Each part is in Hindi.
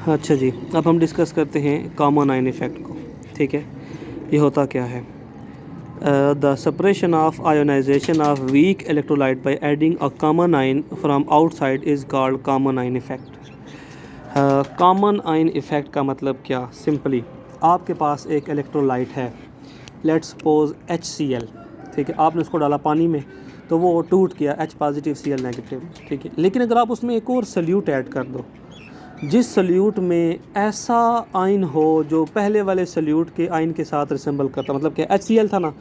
अच्छा जी, अब हम डिस्कस करते हैं कॉमन आयन इफ़ेक्ट को। ठीक है, ये होता क्या है? The separation of ionization of weak electrolyte by adding a common ion from outside is called common ion effect. Common ion effect का मतलब क्या? सिंपली आपके पास एक इलेक्ट्रोलाइट है, लेट्स सपोज HCl। ठीक है, आपने उसको डाला पानी में तो वो टूट गया H पॉजिटिव Cl नेगेटिव। ठीक है, लेकिन अगर आप उसमें एक और सल्यूट ऐड कर दो, जिस सल्यूट में ऐसा आयन हो जो पहले वाले सल्यूट के आयन के साथ रिसेंबल करता, मतलब कि HCl था ना,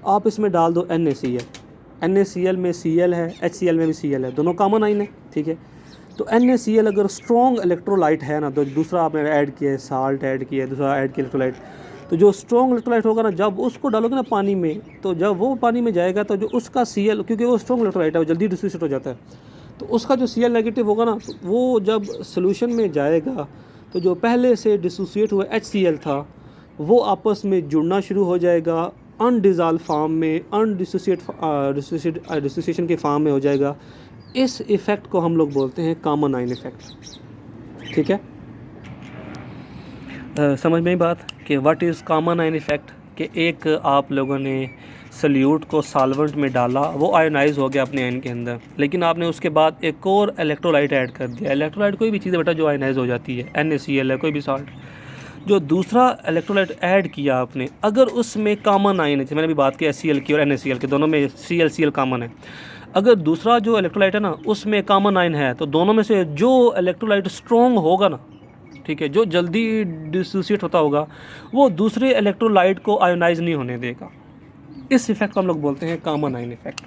आप इसमें डाल दो NaCl। NaCl में Cl है, HCl में भी Cl है, दोनों कॉमन आयन है। ठीक है, तो NaCl अगर स्ट्रॉन्ग इलेक्ट्रोलाइट है ना, तो दूसरा आपने ऐड किया है, साल्ट ऐड किया है, दूसरा ऐड किया इलेक्ट्रोलाइट, तो जो स्ट्रॉन्ग इलेक्ट्रोलाइट होगा ना, जब उसको डालोगे ना पानी में, तो जब वो पानी में जाएगा तो जो उसका Cl, क्योंकि वो स्ट्रॉन्ग इलेक्ट्रोलाइट है, वो जल्दी डिसोसिएट हो जाता है, तो उसका जो Cl नेगेटिव होगा ना, तो वो जब सोल्यूशन में जाएगा तो जो पहले से डिसोसिएट हुआ HCl था वो आपस में जुड़ना शुरू हो जाएगा, अनडिज़ॉल्व फॉर्म में, डिसोसिएशन के फॉर्म में हो जाएगा। इस इफ़ेक्ट को हम लोग बोलते हैं कॉमन आयन इफ़ेक्ट। ठीक है, समझ में आई बात कि what is common ion effect? कि एक आप लोगों ने सल्यूट को सॉल्वेंट में डाला, वो आयोनाइज हो गया अपने आयन के अंदर, लेकिन आपने उसके बाद एक और इलेक्ट्रोलाइट ऐड कर दिया। इलेक्ट्रोलाइट कोई भी चीज़ है बेटा जो आयोनाइज हो जाती है, NaCl है, कोई भी सॉल्ट। जो दूसरा इलेक्ट्रोलाइट ऐड किया आपने, अगर उसमें कॉमन आयन है, जैसे मैंने भी बात की HCl की और NaCl के, दोनों में Cl कॉमन है, अगर दूसरा जो इलेक्ट्रोलाइट है ना उसमें कॉमन आयन है, तो दोनों में से जो इलेक्ट्रोलाइट स्ट्रॉन्ग होगा ना, ठीक है, जो जल्दी डिसोसिएट होता होगा, वो दूसरे इलेक्ट्रोलाइट को आयोनाइज नहीं होने देगा। इस इफेक्ट को हम लोग बोलते हैं कॉमन आयन इफेक्ट।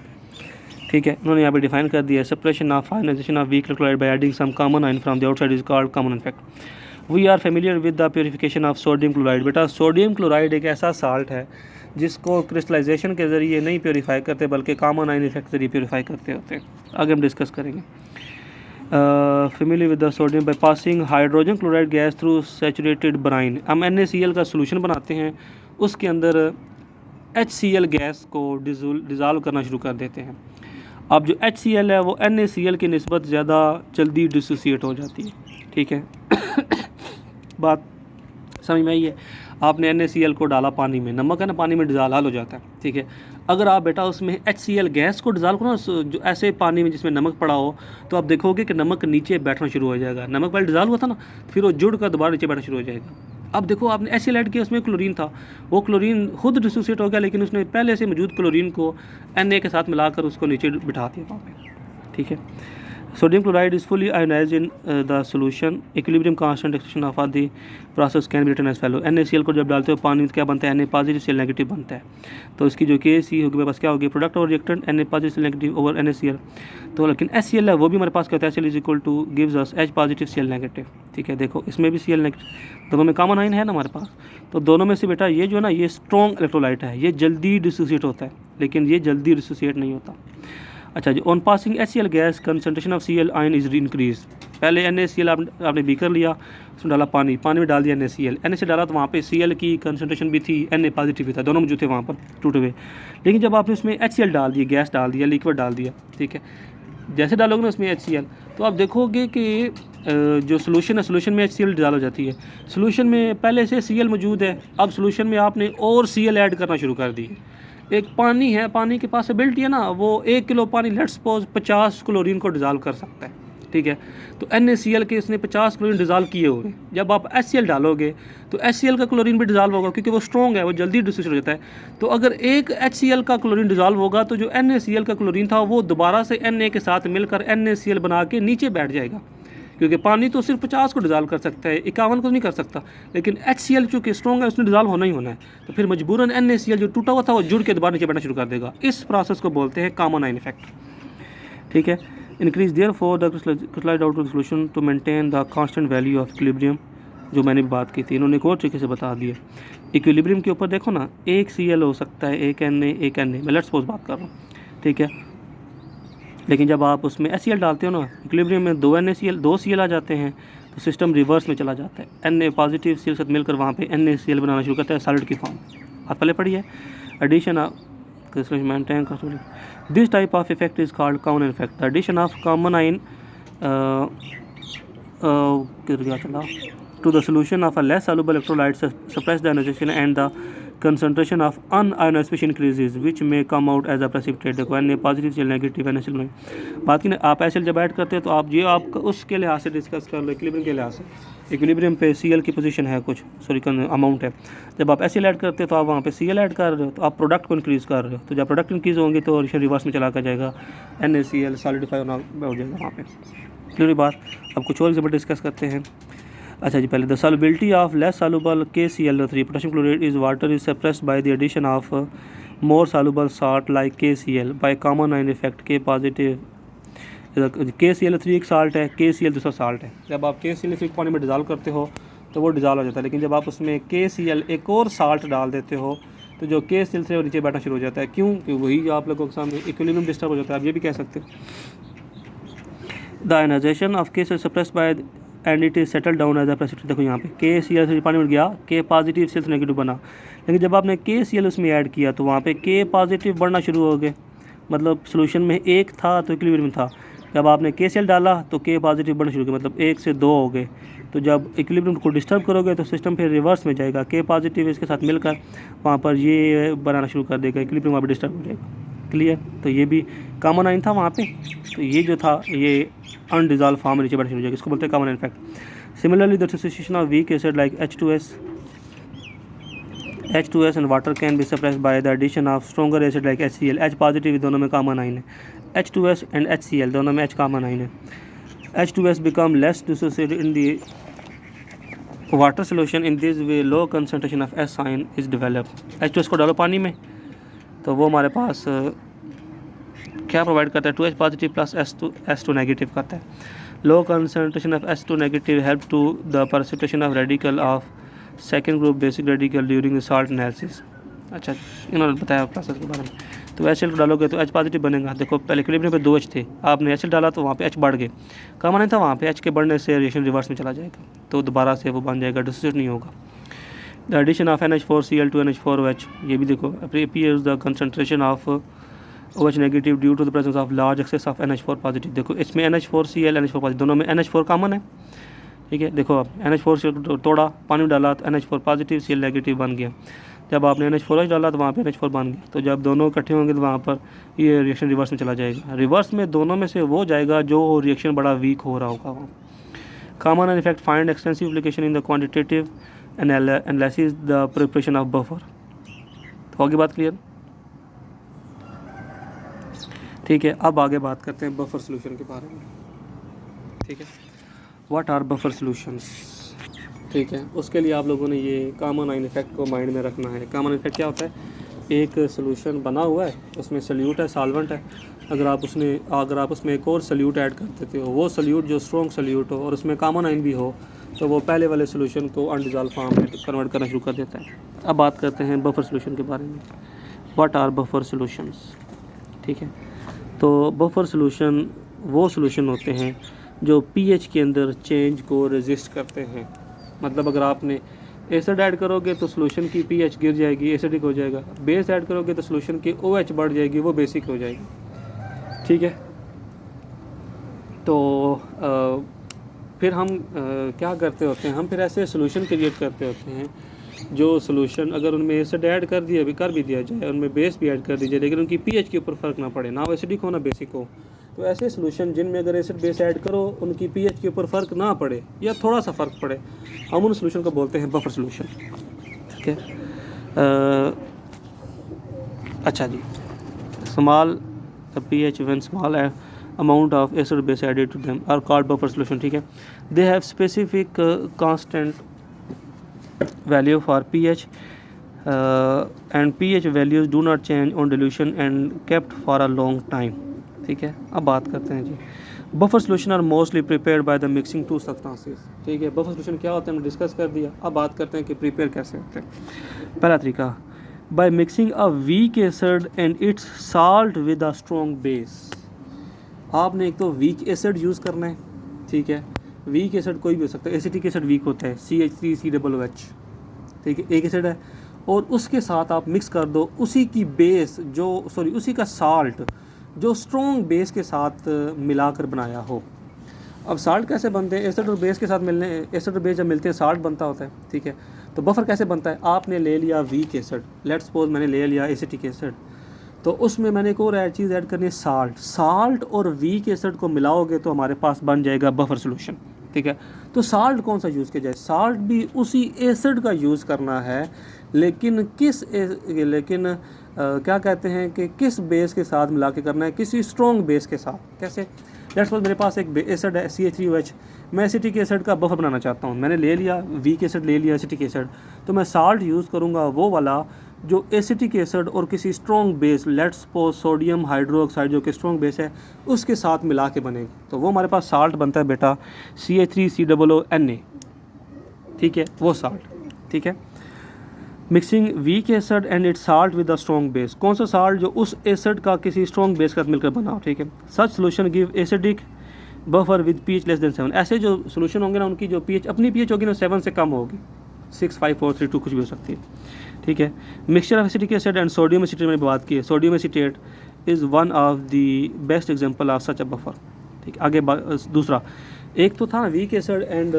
ठीक है, उन्होंने यहाँ पे डिफाइन कर दिया, separation of ionization of weak electrolyte by adding some common ion from the outside is called common effect. We are familiar with the purification of sodium chloride. बेटा सोडियम क्लोराइड एक ऐसा साल्ट है जिसको क्रिस्टलाइजेशन के ज़रिए नहीं प्योरीफाई करते, बल्कि कॉमन आयन इफेक्ट के जरिए प्योरीफाई करते होते हैं। आगे हम डिस्कस करेंगे। Familiar with the sodium by passing hydrogen chloride gas through saturated brine. हम NaCl का सोल्यूशन बनाते हैं, उसके अंदर HCl गैस को डिज़ोल्व करना शुरू कर देते हैं। अब जो HCl है वो NaCl की निस्बत ज़्यादा जल्दी डिसोसिएट हो जाती है। ठीक है बात समझ में आई है? आपने NaCl को डाला पानी में, नमक है ना, पानी में डिज़ोल्व हो जाता है। ठीक है, अगर आप बेटा उसमें HCl गैस को डिज़ोल्व करो ना, जो ऐसे पानी में जिसमें नमक पड़ा हो, तो आप देखोगे कि नमक नीचे बैठना शुरू हो जाएगा। नमक पहले डिज़ोल्व हुआ था ना, फिर वो जुड़ कर दोबारा नीचे बैठना शुरू हो जाएगा। अब देखो आपने HCl ऐड किया, उसमें क्लोरीन था, वो क्लोरीन खुद डिसोसिएट हो गया, लेकिन उसने पहले से मौजूद क्लोरीन को Na के साथ मिलाकर उसको नीचे बिठा दिया वहाँ पे। ठीक है, sodium chloride is fully ionized in the solution, equilibrium constant expression of the process can be written as follow. NaCl को जब डालते हो पानी क्या बनता है? Na पॉजिटिव Cl नेगेटिव बनता है। तो इसकी जो KC होगी मेरे पास क्या होगी? प्रोडक्ट और reactant Na positive Cl negative over NaCl। तो लेकिन HCl है वो भी हमारे पास क्या होता है? HCl is equal two gives us H positive Cl negative. ठीक है, देखो इसमें भी Cl नेगेटिव, दोनों में कॉमन आयन है ना हमारे पास, तो दोनों में से बेटा ये जो है ना, ये स्ट्रॉन्ग इलेक्ट्रोलाइट है, ये जल्दी डिसोसिएट होता है, लेकिन ये जल्दी डिसोसिएट नहीं होता। अच्छा जी, on passing HCl gas concentration of Cl ion is increase. पहले NaCl आपने बीकर लिया, उसमें डाला पानी, पानी में डाल दिया NaCl डाला, तो वहाँ पे Cl की कंसनट्रेशन भी थी, Na पॉजिटिव भी था, दोनों मौजूद थे वहाँ पर टूटे हुए। लेकिन जब आपने उसमें HCl डाल दिया, गैस डाल दिया, लिक्विड डाल दिया, ठीक है, जैसे डालोगे ना उसमें HCl, तो आप देखोगे कि जो सोल्यूशन है, सोल्यूशन में HCl डाल हो जाती है। सोल्यूशन में पहले से Cl मौजूद है, अब सोल्यूशन में आपने और Cl ऐड करना शुरू कर दी। एक पानी है, पानी के पॉसिबिलिटी है ना, वो 1 किलो पानी लेट्स सपोज 50 क्लोरीन को डिज़ोल्व कर सकता है। ठीक है, तो NaCl के इसने 50 क्लोरीन डिज़ोल्व किए हुए, जब आप HCl डालोगे तो HCl का क्लोरीन भी डिज़ोल्व होगा, क्योंकि वो स्ट्रॉन्ग है, वो जल्दी डिसोसिएट हो जाता है। तो अगर एक HCl का क्लोरीन डिज़ोल्व होगा, तो जो NaCl का क्लोरीन था वो दोबारा से Na के साथ मिलकर NaCl बना के नीचे बैठ जाएगा, क्योंकि पानी तो सिर्फ 50 को डिज़ोल्व कर सकता है, 51 को नहीं कर सकता, लेकिन HCl चूँकि स्ट्रॉन्ग है, उसने डिज़ोल्व होना ही होना है, तो फिर मजबूरन NaCl जो टूटा हुआ था वो जुड़ के दोबारा नीचे बैठना शुरू कर देगा। इस प्रोसेस को बोलते हैं कॉमन आयन इफेक्ट। ठीक है, increase therefore the crystallized out of solution to maintain the constant value of equilibrium, जो मैंने भी बात की थी, इन्होंने एक और तरीके से बता दिया। इक्विलिब्रियम के ऊपर देखो ना, एक Cl हो सकता है, एक Na, एक Na, मैं लेट्स सपोज बात कर रहा हूँ। ठीक है, लेकिन जब आप उसमें HCl डालते हो ना, इक्विलिब्रियम में 2 Cl आ जाते हैं, तो सिस्टम रिवर्स में चला जाता है। Na पॉजिटिव Cl साथ मिलकर वहाँ पे NaCl बनाना शुरू करता है सॉलिड की फॉर्म। आप पहले पढ़ी है, addition of this type of effect is called common effect. The addition of common ion क्या चला to the solution of a less soluble electrolyte suppress the ionization and the concentration of unionized species increases which may come out as a precipitate। देखो Na पॉजिटिव सेल नेगेटिव NaCl में बात की ना, आप HL जब ऐड करते हो तो आप ये आप उसके लिहाज से डिस्कस कर लो, इक्विलिब्रियम के लिहाज से। इक्विलिब्रियम पे Cl की पोजीशन है कुछ, सॉरी अमाउंट है। जब आप HL ऐड करते हो तो आप वहाँ पे Cl ऐड कर रहे हो, तो आप प्रोडक्ट को इंक्रीज़ कर रहे हो। तो जब प्रोडक्ट इंक्रीज़ होंगे तो रिवर्स में चला कर जाएगा, NaCl सॉलिडिफाई होना हो जाएगा वहाँ पे। क्लियर बात। अब कुछ और एग्जाम्पल डिस्कस करते हैं। अच्छा जी, पहले the solubility of less soluble KCl3 potassium chloride is water is suppressed by the addition of more soluble salt like KCl by common ion effect K positive. KCl3 एक साल्ट है, KCl दूसरा साल्ट है। जब आप KCl3 पानी में डिज़ाल्व करते हो तो वो डिज़ाल्व हो जाता है, लेकिन जब आप उसमें KCl एक और साल्ट डाल देते हो तो जो KCl3 वो नीचे बैठना शुरू हो जाता है। क्यों? क्योंकि वही आप लोगों के सामने इक्विलिब्रियम डिस्टर्ब हो जाता है, आप ये भी कह सकते हो। The ionization of KCl suppressed by and it is settle down as a precipitate. देखो यहाँ पे KCl पानी में गया, K पॉजिटिव से नेगेटिव बना, लेकिन जब आपने KCl उसमें ऐड किया तो वहाँ पे K पॉजिटिव बढ़ना शुरू हो गए। मतलब सोल्यूशन में एक था तो इक्विलिब्रियम में था, जब आपने KCl डाला तो K पॉजिटिव बढ़ना शुरू हो गया, मतलब 1 से 2 हो गए। तो जब इक्विलिब्रियम को डिस्टर्ब करोगे तो सिस्टम फिर रिवर्स में जाएगा, K पॉजिटिव इसके साथ मिलकर वहाँ पर ये बनाना शुरू कर देगा, इक्विलिब्रियम वहाँ पर डिस्टर्ब हो जाएगा। क्लियर। तो ये भी कॉमन आयन था वहाँ पे, तो ये जो था ये अनडिजॉल्व फॉर्म में नीचे बैठना शुरू हो जाएगा, इसको बोलते हैं common ion effect. Similarly the association of weak acid like H2S and water can be suppressed by the addition of stronger acid like HCl। H positive दोनों में कॉमन आयन है, H2S एंड HCl दोनों में H कॉमन आयन है। H2S become less dissociated in the water solution, in this way low concentration of S ion is developed. H2S को डालो पानी में तो वो हमारे पास क्या प्रोवाइड करता है, 2H positive plus S2 negative करता है। Low concentration of S2 negative help to the precipitation of radical of second group basic radical during the salt analysis. अच्छा, इन्होंने बताया प्रोसेस के बारे में। तो HL डालोगे तो H पॉजिटिव बनेगा। देखो पहले इक्विलिब्रियम पे 2H थे, आपने HL डाला तो वहाँ पे H बढ़ गए, कॉमन नहीं था वहाँ पे, H के बढ़ने से रिएक्शन रिवर्स में चला जाएगा, तो दोबारा से वो बन जाएगा, डिसोसिएट नहीं होगा। The addition of NH4Cl to NH4OH, ये भी देखो appears the concentration of OH negative due to the presence of large excess of NH4 positive. देखो इसमें NH4Cl NH4 पॉजिटिव दोनों में NH4 कॉमन है, ठीक है। देखो अब NH4 तोड़ा, पानी में डाला तो NH4 पॉजिटिव Cl नेगेटिव बन गया। जब आपने NH4OH डाला तो वहाँ पे NH4 बन गया। तो जब दोनों इकट्ठे होंगे तो वहाँ पर ये रिएक्शन रिवर्स में चला जाएगा। रिवर्स में दोनों में से वो जाएगा जो रिएक्शन बड़ा वीक हो रहा होगा वहाँ। Common effect find extensive application in the quantitative analysis the preparation of buffer. तो आगे बात क्लियर, ठीक है। अब आगे बात करते हैं बफर सोल्यूशन के बारे में, ठीक है। व्हाट आर बफर सॉल्यूशंस, ठीक है। उसके लिए आप लोगों ने ये कॉमन आयन इफेक्ट को माइंड में रखना है। कॉमन इफेक्ट क्या होता है, एक सोल्यूशन बना हुआ है, उसमें सल्यूट है, सॉल्वेंट है, अगर आप उसमें एक और सल्यूट ऐड कर देते हो, वो सल्यूट जो स्ट्रॉन्ग सल्यूट हो और उसमें कॉमन आयन भी हो, तो वो पहले वाले सोल्यूशन को अनडिजॉल्व फॉर्म में कन्वर्ट करना शुरू कर देता है। अब बात करते हैं बफर सोल्यूशन के बारे में। व्हाट आर बफर सोल्यूशंस, ठीक है। तो बफर सोल्यूशन वो सोल्यूशन होते हैं जो pH के अंदर चेंज को रेजिस्ट करते हैं। मतलब अगर आपने एसिड ऐड करोगे तो सोल्यूशन की pH गिर जाएगी, एसिडिक हो जाएगा। बेस ऐड करोगे तो सोल्यूशन की OH बढ़ जाएगी, वो बेसिक हो जाएगी, ठीक है। तो फिर हम क्या करते होते हैं, हम फिर ऐसे सोल्यूशन क्रिएट करते होते हैं जो सोल्यूशन अगर उनमें एसिड ऐड कर भी दिया जाए, उनमें बेस भी ऐड कर दीजिए, लेकिन उनकी pH के ऊपर फ़र्क ना पड़े, ना वो एसिडिक हो ना बेसिक हो। तो ऐसे सोल्यूशन जिनमें अगर एसिड बेस ऐड करो उनकी pH के ऊपर फ़र्क ना पड़े या थोड़ा सा फ़र्क पड़े, हम उन सोल्यूशन को बोलते हैं बफर सोल्यूशन, ठीक है। अच्छा जी, small pH when small amount of acid base added to them are called buffer solution, ठीक है। they have specific constant value for pH and pH values do not change on dilution and kept for a long time, ठीक है। अब बात करते हैं जी, buffer solution are mostly prepared by the mixing two substances, ठीक है। बफर सोल्यूशन क्या होता है हमने डिस्कस कर दिया। अब बात करते हैं कि प्रिपेयर कैसे होते हैं। पहला तरीका, by mixing a weak acid and its salt with a strong base. आपने एक तो वीक एसिड यूज़ करना है, ठीक है। वीक एसिड कोई भी हो सकता है, एसिटिक एसिड वीक होता है CH3COOH, ठीक है, एक एसिड है, और उसके साथ आप मिक्स कर दो उसी का साल्ट जो स्ट्रॉन्ग बेस के साथ मिलाकर बनाया हो। अब साल्ट कैसे बनते हैं, एसिड और बेस के साथ मिलने, एसिड और बेस जब मिलते हैं साल्ट बनता होता है, ठीक है। तो बफर कैसे बनता है, आपने ले लिया वीक एसिड, लेट्स सपोज मैंने ले लिया एसिटिक एसिड, तो उसमें मैंने एक और चीज़ ऐड करनी है साल्ट। साल्ट और वीक एसिड को मिलाओगे तो हमारे पास बन जाएगा बफर सोल्यूशन, ठीक है। तो साल्ट कौन सा यूज़ किया जाए, साल्ट भी उसी एसिड का यूज़ करना है, लेकिन क्या कहते हैं कि किस बेस के साथ मिला के करना है, किसी स्ट्रॉन्ग बेस के साथ। कैसे, लेट्स सपोज मेरे पास एक एसिड है CH3OH, मैं एसिटिक एसिड का बफर बनाना चाहता हूँ, मैंने ले लिया वीक एसिड, ले लिया एसिटिक एसिड, तो मैं साल्ट यूज़ करूँगा वो वाला जो एसिटिक एसिड और किसी strong base, let's suppose sodium hydroxide जो कि स्ट्रॉन्ग बेस है उसके साथ मिला के बनेगा, तो वो हमारे पास साल्ट बनता है बेटा CH3COONA, ठीक है, वो साल्ट, ठीक है। Mixing weak acid and its salt with the strong base, कौन सा साल्ट, जो उस एसिड का किसी स्ट्रॉन्ग बेस के साथ मिलकर बना हो, ठीक है। Such solution give acidic buffer with pH less than 7, ऐसे जो सोल्यूशन होंगे ना उनकी जो pH अपनी pH होगी ना 7 से कम होगी, 6, 5, 4, 3, 2 कुछ भी हो सकती है, ठीक है। Mixture of acetic acid and sodium acetate मैंने बात की है, sodium acetate is one of the best example of such a buffer, ठीक है। आगे दूसरा, एक तो था weak acid and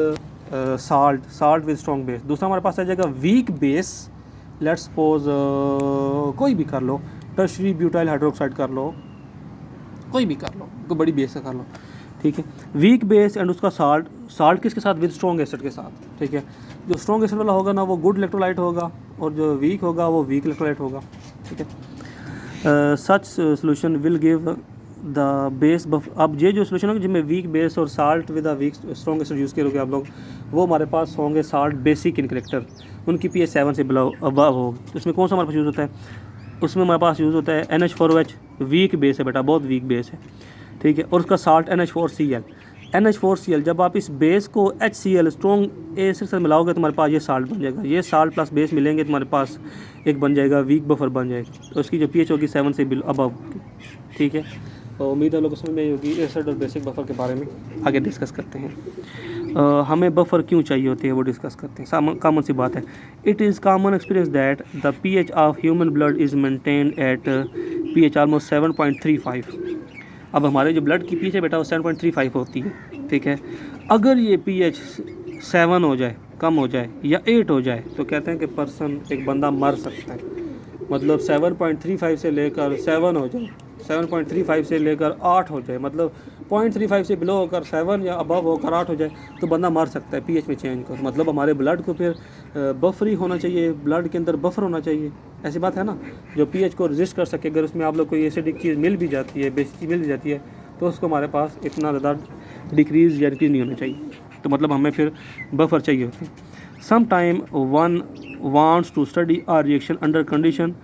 salt with strong base, दूसरा हमारे पास आ जाएगा वीक बेस, लेट्स सपोज कोई भी कर लो, टर्शरी ब्यूटाइल हाइड्रोक्साइड कर लो, कोई भी कर लो, कोई बड़ी बेस कर लो, ठीक है। वीक बेस एंड उसका साल्ट किसके साथ, विद स्ट्रॉन्ग एसिड के साथ, ठीक है। जो स्ट्रॉन्ग एसिड वाला होगा ना वो गुड इलेक्ट्रोलाइट होगा, और जो वीक होगा वो वीक इलेक्ट्रोलाइट होगा, ठीक है। Such solution will give the base buff, अब ये जो सोल्यूशन होगा जिनमें वीक बेस और salt with a weak strong acid use करोगे आप लोग, वो हमारे पास होंगे साल्ट बेसिक इन करेक्टर, उनकी pH 7 से बिलो अबव होगी। तो उसमें कौन सा हमारे पास यूज़ होता है, उसमें हमारे पास यूज़ होता है NH4OH, वीक बेस है बेटा, बहुत वीक बेस है, ठीक है। और उसका साल्ट NH4Cl, जब आप इस बेस को HCl स्ट्रॉन्ग एसिड से मिलाओगे तो हमारे पास ये साल्ट बन जाएगा, ये साल्ट प्लस बेस मिलेंगे तो हमारे पास एक बन जाएगा वीक बफर बन जाएगा, तो उसकी जो pH होगी 7 से बिलो अबव, ठीक है। तो उम्मीद है लोगों समझ में होगी एसिड और बेसिक बफर के बारे में। आगे डिस्कस करते हैं, हमें बफर क्यों चाहिए होती है वो डिस्कस करते हैं। कॉमन सी बात है, it is common experience that the pH of human blood is maintained eight pH almost 7.35। अब हमारे जो ब्लड की pH है बेटा वो 7.35 होती है, ठीक है। अगर ये pH 7 हो जाए, कम हो जाए या 8 हो जाए तो कहते हैं कि एक बंदा मर सकता है। मतलब 7.35 से लेकर 7 हो जाए, 7.35 से लेकर 8 हो जाए, मतलब 0.35 से बिलो होकर 7 या अबव होकर 8 हो जाए तो बंदा मर सकता है pH में चेंज कर। मतलब हमारे ब्लड को फिर बफरी होना चाहिए, ब्लड के अंदर बफर होना चाहिए, ऐसी बात है ना, जो pH को रजिस्ट कर सके। अगर उसमें आप लोग कोई एसिडिक चीज़ मिल भी जाती है, बेसिक चीज़ मिल भी जाती है, तो उसको हमारे पास इतना ज़्यादा डिक्रीज़ या इंक्रीज़ नहीं होना चाहिए, तो मतलब हमें फिर बफर चाहिए होती है। Some time one wants to study a reaction under condition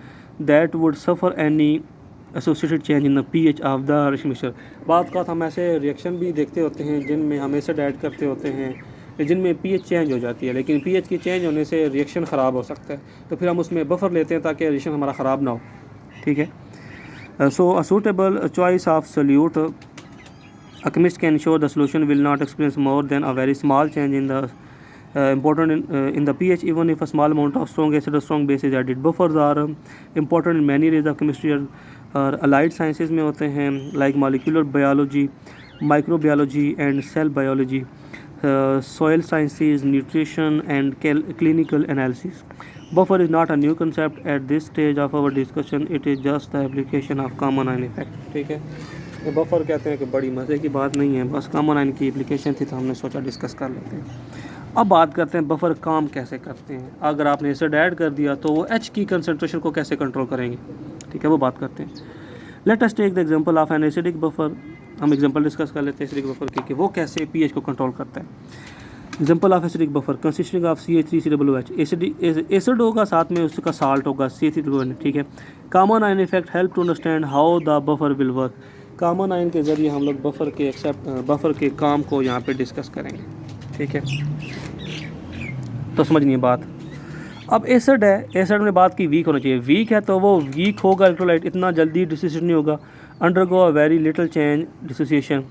that would suffer any associated change in the pH of the reaction mixture. बात का हम ऐसे रिएक्शन भी देखते होते हैं जिनमें हम एसिड ऐड करते होते हैं, जिनमें pH चेंज हो जाती है, लेकिन pH की चेंज होने से रिएक्शन ख़राब हो सकता है, तो फिर हम उसमें बफर लेते हैं ताकि रिएक्शन हमारा ख़राब ना हो, ठीक है। So a suitable choice of solute, a chemist can ensure the solution will not experience more than a very small change in the in the pH, even if a small amount of strong acid or strong base is added. Buffers are important in many areas of chemistry और allied sciences में होते हैं, like molecular biology, microbiology and cell biology, soil sciences, nutrition and clinical analysis. Buffer is not a new concept at this stage of our discussion, it is just the application of common ion effect, ठीक है। ये बफर कहते हैं कि बड़ी मज़े की बात नहीं है, बस कॉमन आयन की एप्लीकेशन थी तो हमने सोचा डिस्कस कर लेते हैं। अब बात करते हैं बफर काम कैसे करते हैं। अगर आपने एसिड ऐड कर दिया तो वो H की कंसनट्रेशन को कैसे कंट्रोल करेंगे, ठीक है, वो बात करते हैं। Let us take the example of an acidic buffer. हम एग्जांपल डिस्कस कर लेते हैं एसिडिक बफर की कि वो कैसे pH को कंट्रोल करता है। Example of acidic buffer consisting of CH3COOH, acid होगा, साथ में उसका साल्ट होगा CH3COOH, ठीक है। Common ion effect help to understand how the buffer will work. Common ion के ज़रिए हम लोग बफर के काम को यहाँ पे डिस्कस करेंगे, ठीक है। तो समझनी बात। अब एसिड है, एसिड में बात की वीक होना चाहिए, वीक है तो वो वीक होगा, इलेक्ट्रोलाइट इतना जल्दी डिसोसिएट नहीं होगा, undergo a very little change dissociation.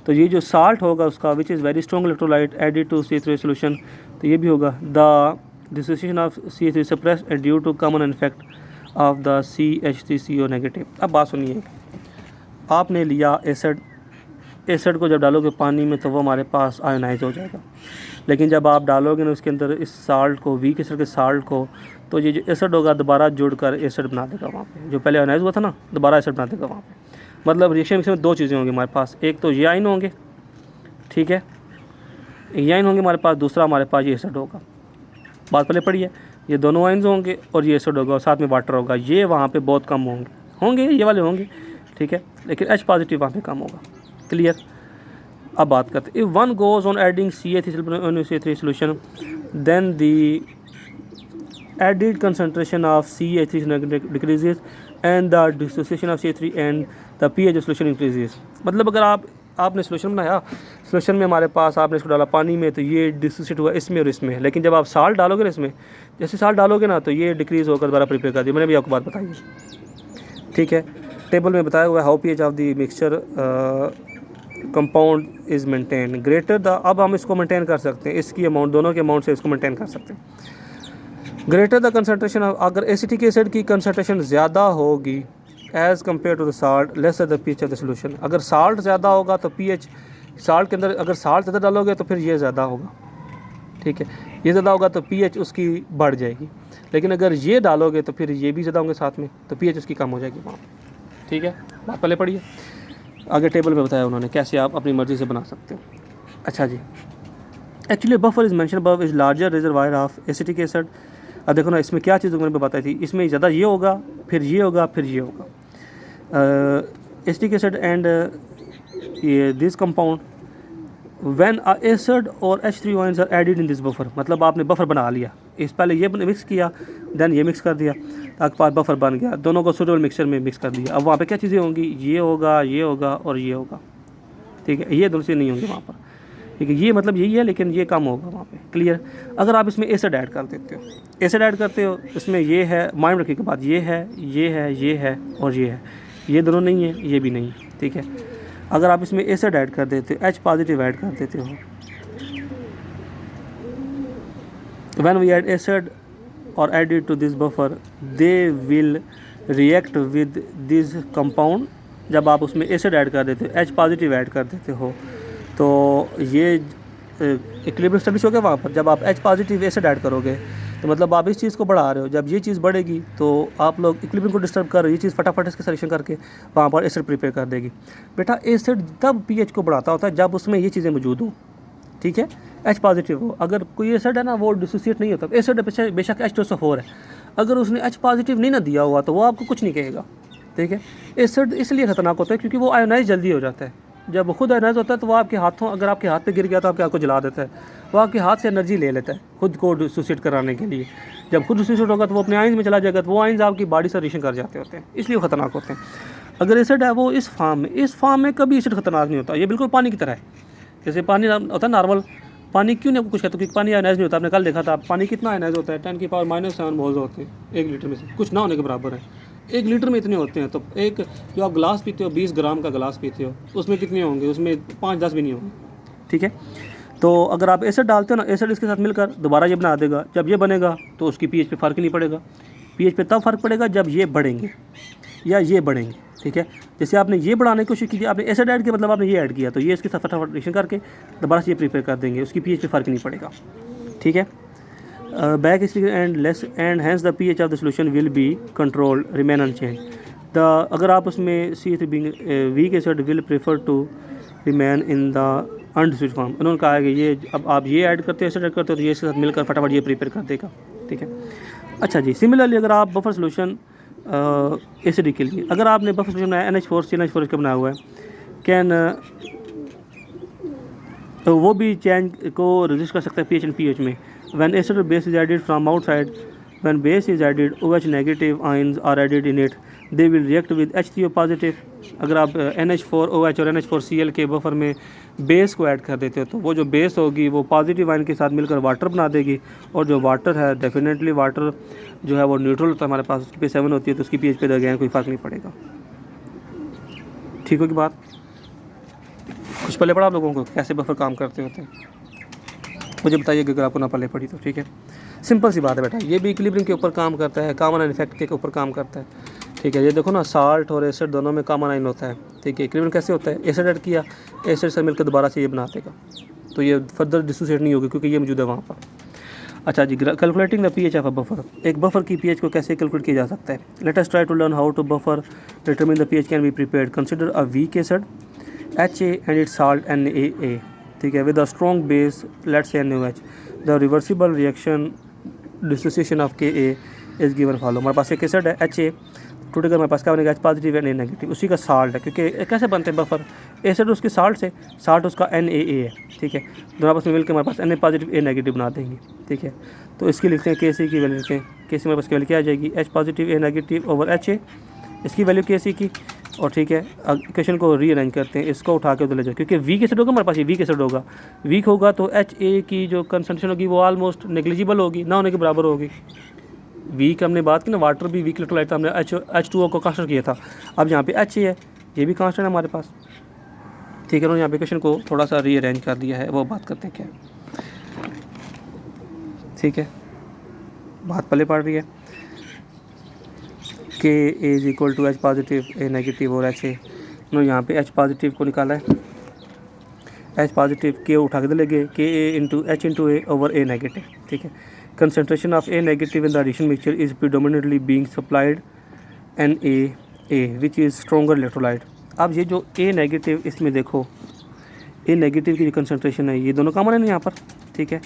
तो ये जो साल्ट होगा उसका which is very strong electrolyte added to CH3 solution, तो ये भी होगा the dissociation of CH3 suppress due to common effect of the CH3CO negative. अब बात सुनिए, आपने लिया एसिड एसिड को जब डालोगे पानी में तो वो हमारे पास आयोनाइज हो जाएगा। लेकिन जब आप डालोगे ना उसके अंदर इस साल्ट को, वीक एसिड के साल्ट को, तो ये जो एसिड होगा दोबारा जुड़कर एसिड बना देगा वहाँ पे, जो पहले आयोनाइज हुआ था ना दोबारा एसिड बना देगा वहाँ पे। मतलब रिएक्शन मिक्सर में दो चीज़ें होंगी हमारे पास, एक तो ये आयन होंगे, ठीक है, ये आयन होंगे हमारे पास, दूसरा हमारे पास ये एसिड होगा। बात पहले पड़ी है, ये दोनों आयन्स होंगे और ये एसिड होगा और साथ में वाटर होगा। ये वहाँ पे बहुत कम होंगे ये वाले होंगे, ठीक है, लेकिन H पॉजिटिव वहाँ पे कम होगा। क्लियर। अब बात करते हैं, if one goes on adding CH3 solution then the added concentration of CH3 decreases and the dissociation of CH3 and the pH of solution increases. मतलब अगर आपने सोल्यूशन बनाया, सोल्यूशन में हमारे पास आपने इसको डाला पानी में तो ये डिसोसिएट हुआ इसमें और इसमें, लेकिन जब आप साल्ट डालोगे ना इसमें, जैसे साल्ट डालोगे ना तो ये डिक्रीज होकर दोबारा प्रिपेयर कर दिया। मैंने भी आपको बात बताई है, ठीक है। टेबल में बताया हुआ है how pH of the mixture compound is maintain greater the. अब हम इसको मेंटेन कर सकते हैं, इसकी अमाउंट, दोनों के अमाउंट से इसको मेंटेन कर सकते हैं। ग्रेटर द कंसनट्रेशन, अगर एसिटिक एसिड की कंसनट्रेशन ज़्यादा होगी as compare to the salt less the pH of the solution. अगर साल्ट ज़्यादा होगा तो pH, साल्ट के अंदर अगर साल्ट ज़्यादा डालोगे तो फिर ये ज़्यादा होगा, ठीक है, ये ज़्यादा होगा तो pH उसकी बढ़ जाएगी। लेकिन अगर ये डालोगे तो फिर ये भी ज़्यादा होंगे साथ में, तो pH उसकी कम हो जाएगी वहाँ, ठीक है। बात पहले पढ़िए, आगे टेबल में बताया उन्होंने कैसे आप अपनी मर्ज़ी से बना सकते हो। अच्छा जी, actually buffer is mention above is larger reservoir of acetic acid. अब देखो ना इसमें क्या चीज़ मैंने बताई थी, इसमें ज़्यादा ये होगा, फिर ये होगा, फिर ये होगा। एसिटिक एसिड एंड ये दिस कंपाउंड व्हेन एसिड और H3 ions are added in this buffer. मतलब आपने बफर बना लिया, इस पहले ये मिक्स किया, देन ये मिक्स कर दिया, आपके पास बफर बन गया, दोनों को सूटेबल मिक्सचर में मिक्स कर दिया। अब वहाँ पे क्या चीज़ें होंगी, ये होगा, ये होगा और ये होगा, ठीक है, ये दोनों चीज़ें नहीं होंगी वहाँ पर, ठीक है। ये मतलब यही है, लेकिन ये कम होगा वहाँ पे। क्लियर। अगर आप इसमें एसिड ऐड कर देते हो, एसिड ऐड करते हो, इसमें ये है, माइंड रखने के बाद ये है, ये है, ये है और ये है, ये दोनों नहीं है, ये भी नहीं है, ठीक है। अगर आप इसमें एसिड ऐड कर देते हो, H पॉजिटिव ऐड कर देते हो, when we add acid or add it to this buffer they will react with this compound। जब आप उसमें एसिड ऐड कर देते हो, H पॉजिटिव ऐड कर देते हो, तो ये इक्विलिब्रियम स्टैब्लिश हो गया वहाँ पर। जब आप H पॉजिटिव एसिड ऐड करोगे तो मतलब आप इस चीज़ को बढ़ा रहे हो। जब ये चीज़ बढ़ेगी तो आप लोग इक्विलिब्रियम को डिस्टर्ब कर रहे हो, ये चीज़ फटाफट इसके सॉल्यूशन करके वहाँ पर एसिड प्रिपेयर कर देगी। बेटा एसिड तब pH को बढ़ाता होता है जब उसमें ये चीज़ें मौजूद हो, ठीक है, H पॉजिटिव हो। अगर कोई एसिड है ना वो डिसोसिएट नहीं होता, एसिड बेशक H2SO4 है, अगर उसने H पॉजिटिव नहीं ना दिया हुआ तो वो आपको कुछ नहीं कहेगा, ठीक है। एसिड इसलिए ख़तरनाक होता है क्योंकि वो आयोनाइज जल्दी हो जाता है। जब वो खुद आयोनाइज होता है तो वो आपके हाथों, अगर आपके हाथ पे गिर गया तो आपके हाथ को जला देता है, वो आपके हाथ से एनर्जी ले लेता है खुद को डिसोसिएट कराने के लिए। जब खुद डिसोसिएट होगा तो वो अपने आयंस में चला जाएगा, तो वो आयंस आपकी बॉडी से रिएक्शन कर जाते होते हैं, इसलिए वो ख़तरनाक होते हैं। अगर एसिड है वो इस फॉर्म में कभी एसिड ख़तरनाक नहीं होता, ये बिल्कुल पानी की तरह है। जैसे पानी होता है नॉर्मल पानी, क्यों नहीं आपको कुछ कहते, क्योंकि पानी आयनाइज नहीं होता। आपने कल देखा था पानी कितना आयनाइज होता है, 10⁻⁷ मोल्स होते हैं 1 लीटर में से, कुछ ना होने के बराबर है। 1 लीटर में इतने होते हैं, तो एक जो आप गिलास पीते हो, 20 ग्राम का गिलास पीते हो, उसमें कितने होंगे, उसमें 5-10 भी नहीं होंगे, ठीक है। तो अगर आप एसिड डालते हो ना, एसिड इसके साथ मिलकर दोबारा ये बना देगा। जब ये बनेगा तो उसकी pH पे फ़र्क नहीं पड़ेगा, pH पे तब फ़र्क पड़ेगा जब ये बढ़ेंगे या ये बढ़ेंगे, ठीक है। जैसे आपने ये बढ़ाने की कोशिश की, आपने एसिड ऐड किया, मतलब आपने ये ऐड किया, तो ये इसके साथ फटाफट रिएक्शन करके दोबारा से ये प्रिपेयर कर देंगे, उसकी pH पे फ़र्क नहीं पड़ेगा, ठीक है। Back and less and hence the pH of the solution will be control remain unchanged. The अगर आप उसमें CH3 being weak acid will prefer to remain in the undissociated form. उन्होंने कहा है कि ये अब आप ये ऐड करते हो, एसिड ऐड करते हो, तो ये इसके साथ मिलकर फटाफट ये प्रिपेयर कर देगा, ठीक है। अच्छा जी, सिमिलरली अगर आप बफर सोल्यूशन एसिडिक के लिए, अगर आपने बफर सोल्यूशन बनाया NH4 CnH4 का बनाया हुआ है, कैन तो वो भी चेंज को रजिस्ट कर सकता है pH एंड pH में। व्हेन एसिड और base is added from outside, when base is added OH negative ions are added in it, they will react with H3O positive. अगर आप NH4OH और NH4Cl के बफर में बेस को ऐड कर देते हो तो वो जो बेस होगी वो पॉजिटिव आयन के साथ मिलकर वाटर बना देगी, और जो वाटर है डेफिनेटली वाटर जो है वो न्यूट्रल होता है हमारे पास, उसकी pH 7 होती है, तो उसकी pH पे अगेन कोई फ़र्क नहीं पड़ेगा, ठीक होगी बात। कुछ पहले पढ़ा आप लोगों को कैसे बफर काम करते होते हैं, मुझे बताइए अगर आपको ना पहले पढ़ी तो, ठीक है। सिंपल सी बात है बेटा, ये भी इक्विलिब्रियम के ऊपर काम करता है, कॉमन एंड इफेक्ट के ऊपर काम करता है। ठीक है। ये देखो ना, साल्ट और एसिड दोनों में कॉमन आयन होता है। ठीक है, इक्विलिब्रियम कैसे होता है, एसिड ऐड किया, एसिड से मिलकर दोबारा से ये बना देगा, तो ये फर्दर डिसोसिएट नहीं होगी क्योंकि ये मौजूद है वहाँ पर। अच्छा जी, calculating the pH of a buffer. एक बफर की पीएच को कैसे कैलकुलेट किया जा सकता है। Let us try to learn how to buffer determine the pH can be prepared. Consider a weak acid HA and its salt NaA। ठीक है, with a strong base let's say NaOH। The reversible reaction dissociation of Ka is given follow. हमारे पास एक एसिड है HA, टूटेगा हमारे पास क्या बनेगा, H positive and A negative. उसी का साल्ट है, क्योंकि कैसे बनते हैं बफर, एसिड उसके साल्ट से, साल्ट उसका NaA है। ठीक है, दोनों आपस में मिलकर हमारे पास Na पॉजिटिव A नेगेटिव बना देंगे। ठीक है, तो इसकी लिखते हैं Kc की वैल्यू लिखते हैं। Kc हमारे पास की वैल्यू क्या आ जाएगी, H positive A negative over HA, इसकी वैल्यू Kc की। और ठीक है, इक्वेशन को रीअरेंज करते हैं, इसको उठा के उधर ले जाओ, क्योंकि वीक एसिड होगा हमारे पास, ये वीक एसिड होगा। वीक होगा तो HA की जो कंसंट्रेशन होगी वो ऑलमोस्ट नेग्लिजिबल होगी, ना होने के बराबर होगी। वीक हमने बात की ना, वाटर भी वीक इलेक्ट्रोलाइट था, हमने H2O को कांस्टेंट किया था। अब यहाँ पे HA है, ये भी कांस्टेंट है हमारे पास। ठीक है, उन्होंने यहाँ पे क्वेश्चन को थोड़ा सा रीअरेंज कर दिया है, वो बात करते हैं क्या। ठीक है, बात पहले पढ़ रही है, K is equal to H positive A negative और HA। उन्होंने यहाँ पे H पॉजिटिव को निकाला है, H पॉजिटिव K उठा के ले गए, Ka into H into A over A negative. ठीक है, concentration of A negative in the addition mixture is predominantly being supplied NaA which is stronger electrolyte। अब ये जो A नेगेटिव, इसमें देखो A नेगेटिव की जो कंसनट्रेशन है, ये दोनों कॉमन है ना यहाँ पर। ठीक है,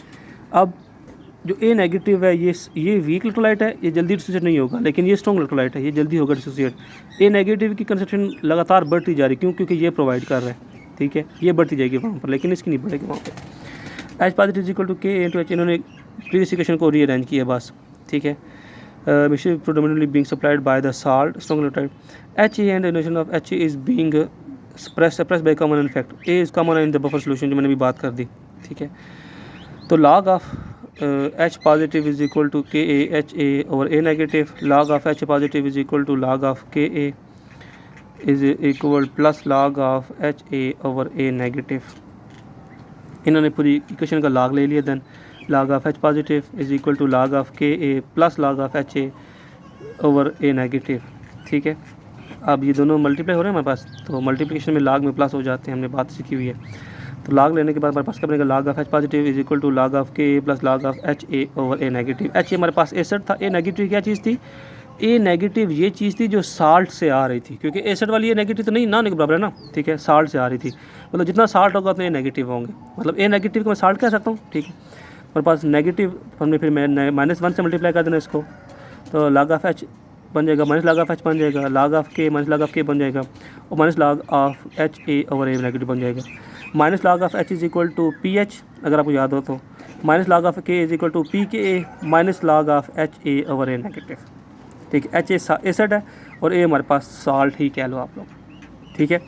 अब जो A नेगेटिव है ये वीक इलेक्ट्रोलाइट है, ये जल्दी डिसोसिएट नहीं होगा, लेकिन ये स्ट्रॉन्ग इलेक्ट्रोलाइट है, ये जल्दी होगा डिसोसिएट। A नेगेटिव की कंसनट्रेशन लगातार बढ़ती जा रही, क्यों, क्योंकि ये प्रोवाइड कर रहा है। ठीक है, ये बढ़ती जाएगी वहाँ पर, लेकिन इसकी नहीं बढ़ेगी वहाँ पर। H पॉजिटिव equal to K into H, इन्होंने प्रीवियस इक्वेशन को रीअरेंज किया बस। ठीक है, mixture predominantly being supplied by the salt strong electrolyte HA and donation of HA is being suppressed by common effect. A is common in the buffer solution, जो मैंने भी बात कर दी। ठीक है, तो log of H positive is equal to Ka HA over A negative, log of H positive is equal to log of Ka is equal plus log of HA over A negative. इन्होंने पूरी इक्वेशन का log ले लिया, then log of H positive is equal to log of Ka plus log of HA over A negative. ठीक है, अब ये दोनों मल्टीप्लाई हो रहे हैं हमारे पास, तो मल्टीप्लिकेशन में log में प्लस हो जाते हैं, हमने बात सीखी हुई है। तो log लेने के बाद हमारे पास क्या बनेगा, log of H positive is equal to log of Ka plus log of HA over A negative. HA हमारे पास एसिड था, A नेगेटिव क्या चीज़ थी, A नेगेटिव ये चीज़ थी जो साल्ट से आ रही थी, क्योंकि एसिड वाली A नेगेटिव तो नहीं ना होने के बराबर है ना। ठीक है, साल्ट से आ रही थी, मतलब जितना साल्ट होगा उतने A नेगेटिव होंगे, मतलब A नेगेटिव को मैं साल्ट कह सकता हूँ। ठीक है, हमारे पास नेगेटिव, हमने फिर -1 से मल्टीप्लाई कर देना इसको, तो log ऑफ H बन जाएगा, माइनस log ऑफ H बन जाएगा, log of K minus log of K बन जाएगा, और minus log of HA over A negative बन जाएगा। Minus log of H is equal to PH, अगर आपको याद हो तो, minus log of K is equal to PKA minus log of HA over A negative. ठीक है, HA एसिड है और A हमारे पास साल्ट ही कह लो आप लोग। ठीक है,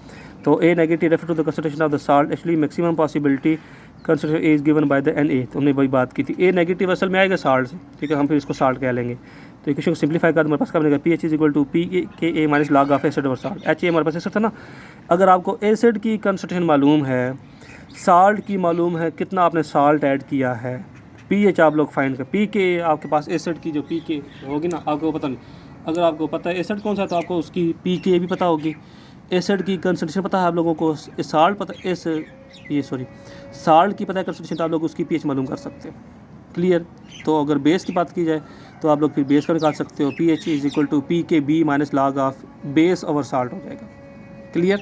तो A negative refer to the concentration of the salt, actually maximum possibility concentration A is given by the Na। तो हमने वही बात की थी, A नेगेटिव असल में आएगा साल्ट से। ठीक है, हम फिर इसको साल्ट कह लेंगे। तो इक्वेशन को सिंप्लीफाई कर, हमारे पास क्या बनेगा, PH is equal to PKA minus log of acid over salt. HA हमारे पास एसिड था ना, अगर आपको एसिड की कंसंट्रेशन मालूम है, साल्ट की मालूम है, कितना आपने साल्ट ऐड किया है, पीएच आप लोग फाइंड कर, PK आपके पास एसिड की जो PK होगी ना, आपको पता नहीं, अगर आपको पता है एसिड कौन सा है तो आपको उसकी PK भी पता होगी, एसिड की कंसंट्रेशन पता है आप लोगों को, साल्ट पता साल्ट की पता है कंसंट्रेशन, तो आप लोग उसकी pH मालूम कर सकते हो। क्लियर, तो अगर बेस की बात की जाए तो आप लोग फिर बेस का निकाल सकते हो, PH is equal to PKB minus log of base over salt हो जाएगा। क्लियर,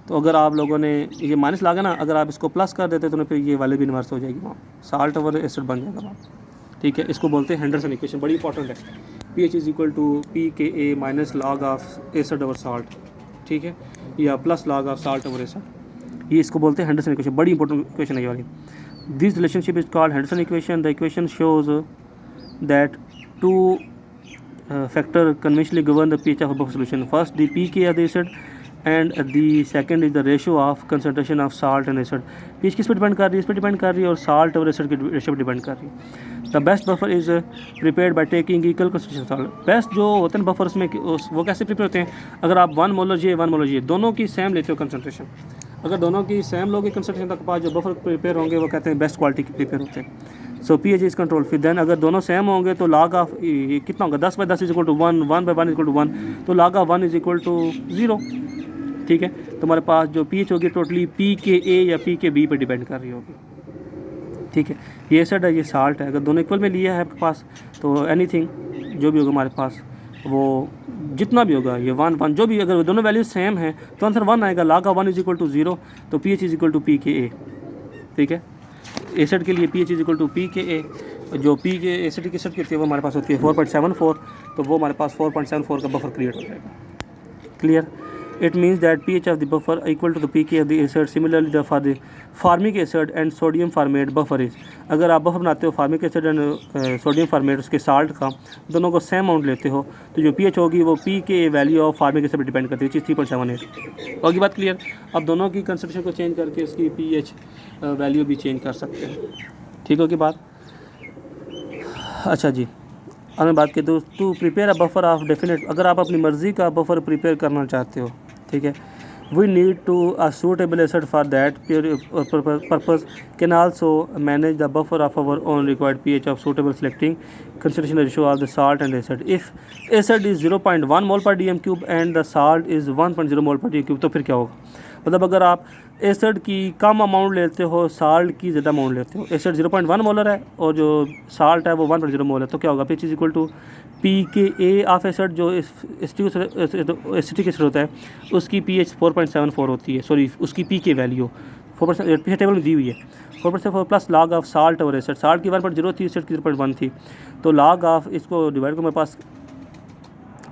तो अगर आप लोगों ने ये माइनस लगा ना, अगर आप इसको प्लस कर देते तो फिर ये वाले भी इन्वर्स हो जाएगी वहाँ, साल्ट ओवर एसिड बन जाएगा वहाँ। ठीक है, इसको बोलते हैं हेंडरसन इक्वेशन, बड़ी इंपॉर्टेंट है। PH is equal to PKA minus log of acid over साल्ट। ठीक है, या plus log of salt over acid, ये इसको बोलते हैं हेंडरसन इक्वेशन, बड़ी इंपॉर्टेंट इक्वेशन है ये वाली। This relationship is called Henderson equation. The equation shows that two factor conventionally govern the pH of a buffer solution. First, the pK of the acid and the second is the ratio of concentration of salt and acid. pH किस पे डिपेंड कर रही है, इस पे डिपेंड कर रही है, और salt और acid की रेशियो पे डिपेंड कर रही है। The best buffer is prepared by taking equal concentration salt. Best जो होते हैं बफर्स में वो कैसे प्रिपेयर होते हैं, अगर आप 1 मोलर ये 1 मोलर ये दोनों की सेम लेते हो कंसनट्रेशन, अगर दोनों की सेम लोगे कंसनट्रेशन तक पास जो बफर प्रिपेयर होंगे वो कहते हैं बेस्ट क्वालिटी के प्रिपेयर होते हैं। सो पी एच इज़ कंट्रोल। फिर देन अगर दोनों सेम होंगे तो log ऑफ कितना होगा, 10/10 is equal to 1, 1/1 is equal to 1, तो log of 1 is equal to 0। ठीक है, तो हमारे पास जो पी एच होगी टोटली पी के ए या पी के बी पर डिपेंड कर रही होगी। ठीक है, ये एसिड है, ये साल्ट है। अगर दोनों इक्वल में लिया है आपके पास तो एनीथिंग जो भी होगा हमारे पास वो जितना भी होगा ये 1 1 जो भी, अगर दोनों वैल्यूज सेम है तो आंसर 1 आएगा। log of 1 is equal to 0, तो P H is equal to P K A. ठीक है, एसिड के लिए P H is equal to P K A. जो पी के एसिड की एसिड होती है वो हमारे पास होती है 4.74, तो वो हमारे पास 4.74 का बफर क्रिएट हो जाएगा। Clear? It means that pH of the buffer equal to the pK of the acid. Similarly, for the formic acid and sodium formate buffer is, अगर आप बफर बनाते हो formic acid and sodium format उसके साल्ट का, दोनों को सेम अमाउंट लेते हो, तो जो pH होगी वो पी के वैल्यू ऑफ फार्मिक एसिड पर डिपेंड करती है, चीज़ 3.78। होगी बात क्लियर? अब दोनों की कंसंट्रेशन को चेंज करके उसकी pH वैल्यू भी चेंज कर सकते हैं। ठीक होगी बात? अच्छा जी, अब मैं बात की to prepare a buffer of definite, अगर आप अपनी मर्ज़ी का बफर प्रिपेयर करना चाहते हो, ठीक है, we need to a suitable acid for that purpose can also manage the buffer of our own required pH of suitable selecting consideration ratio of the salt and acid. If acid is 0.1 mole per DM cube and the salt is 1.0 mole per DM cube, तो फिर क्या होगा? मतलब अगर आप एसिड की कम अमाउंट लेते हो, साल्ट की ज़्यादा अमाउंट लेते हो, एसिड 0.1 मोलर है और जो साल्ट है वो 1.0 मोल है, तो क्या होगा? PH is equal to P K A of acid, जो एसिटिक एसिड होता है उसकी पीएच 4.74 होती है, सॉरी उसकी पी के वैल्यू 4%, पीछे टेबल में दी हुई है 4.4 प्लस log ऑफ साल्ट और एसिड। साल्ट की 1.0 थी, एसिड की 0.1 थी, तो log ऑफ इसको डिवाइड को मेरे पास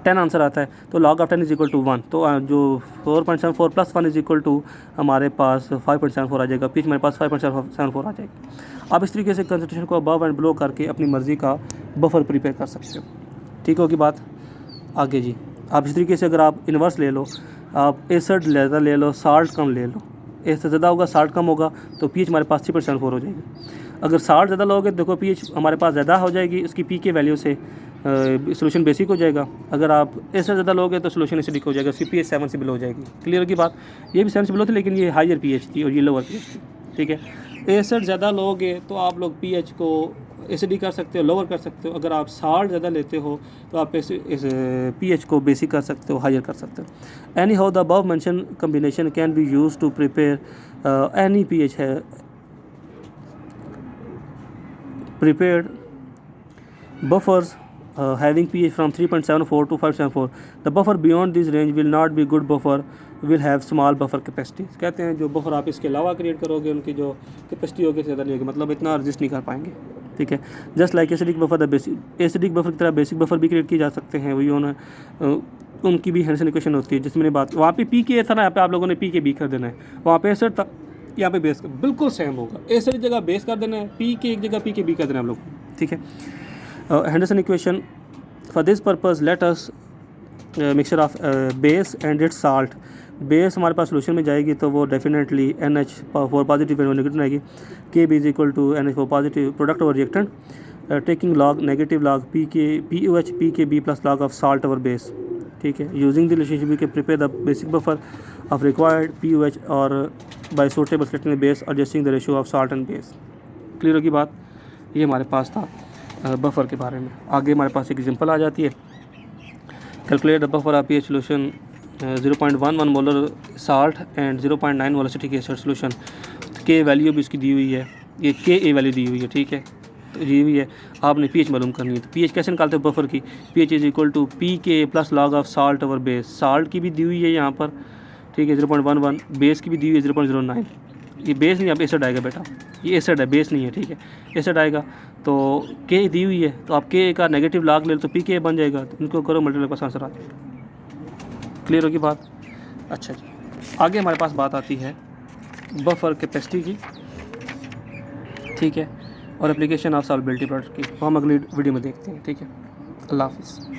10 आंसर आता है, तो log of 10 is equal to 1, तो जो 4.74 प्लस 1 इज इक्वल टू हमारे पास 5.74 आ जाएगा, पीछे हमारे पास 5.74 आ जाएगी। आप इस तरीके से कंसंट्रेशन को अबव एंड बिलो करके अपनी मर्ज़ी का बफर प्रिपेयर कर सकते हो। ठीक होगी बात? आगे जी, आप इस तरीके से अगर आप इन्वर्स ले लो, आप एसिड ज़्यादा ले लो, साल्ट कम ले लो, एसिड ज़्यादा होगा साल्ट कम होगा, तो पीएच हमारे पास 3.74 हो जाएगी। अगर साल्ट ज़्यादा लोगे देखो पीएच हमारे पास ज़्यादा हो जाएगी, उसकी पी के वैल्यू से सोल्यूशन बेसिक हो जाएगा। अगर आप एसिड ज़्यादा लोगे तो सोल्यूशन एसिडिक हो जाएगा, उसकी पीएच 7 से बिलो हो जाएगी। क्लियर की बात? ये भी 7 से बिलो थी लेकिन ये हायर पीएच थी और ये लोअर पीएच थी। ठीक है, एसिड ज़्यादा लोगे तो आप लोग पीएच को एसिडिक कर सकते हो, लोअर कर सकते हो। अगर आप साल्ट ज़्यादा लेते हो तो आप इस पीएच को बेसिक कर सकते हो, हायर कर सकते हो। Any how the above mention combination can be use to prepare any pH है prepared buffers having pH from 3.74 to 5.74. The buffer beyond this range will not be good buffer, will have small buffer capacity. कहते हैं जो बफर आप इसके अलावा क्रिएट करोगे उनकी जो कैपेसिटी होगी ज़्यादा नहीं होगी, मतलब इतना रजिस्ट नहीं कर पाएंगे। ठीक है, just like acidic buffer the basic, acidic buffer की तरह बेसिक बफर भी क्रिएट किए जा सकते हैं, वही उनकी भी हेंसन इक्वेशन होती है जिसमें बात वहाँ पे पी के था ना, यहाँ पे आप लोगों ने पी के बी कर देना है, वहाँ पे एसिड था यहाँ पे बेस कर, बिल्कुल सेम होगा, एसिड जगह बेस कर देना है, पी के एक जगह पी के बी कर देना है आप लोग। ठीक है, Henderson equation for this purpose let us mixture of base and its salt. Base हमारे पास सोल्यूशन में जाएगी तो वो definitely NH4 positive and negative आएगी, K b is equal to NH4 positive product और reactant taking log negative log p K POH p K b plus log of salt over base. ठीक है, using the relationship we can prepare the basic buffer of required POH और by suitable selecting the base adjusting the ratio of salt and base. Clear होगी बात? ये हमारे पास था बफर के बारे में। आगे हमारे पास एक एग्जांपल आ जाती है, calculate the buffer of pH solution 0.11 molar salt and 0.9 molar acetic acid solution. के वैल्यू भी इसकी दी हुई है, ये के ए वैल्यू दी हुई है। ठीक है, दी हुई है, आपने पीएच मालूम करनी है। तो पीएच कैसे निकालते हैं बफर की? PH is equal to P K plus log of salt over base. Salt की भी दी हुई है यहाँ पर, ठीक है 0.11, बेस की भी दी हुई है 0.09। ये बेस नहीं, अब एसिड आएगा बेटा, ये एसिड है बेस नहीं है। ठीक है, एसिड आएगा तो के दी हुई है, तो आप के का नेगेटिव लॉग ले लो तो पी के बन जाएगा, तो इनको करो मल्टीप्लाई पास आंसर आ जाएगा। क्लियर होगी बात? अच्छा जी, आगे हमारे पास बात आती है बफर कैपेसिटी की। ठीक है, और एप्लीकेशन ऑफ सॉल्युबिलिटी प्रोडक्ट की, वो हम अगली वीडियो में देखते हैं। ठीक है, अल्लाह हाफिज़।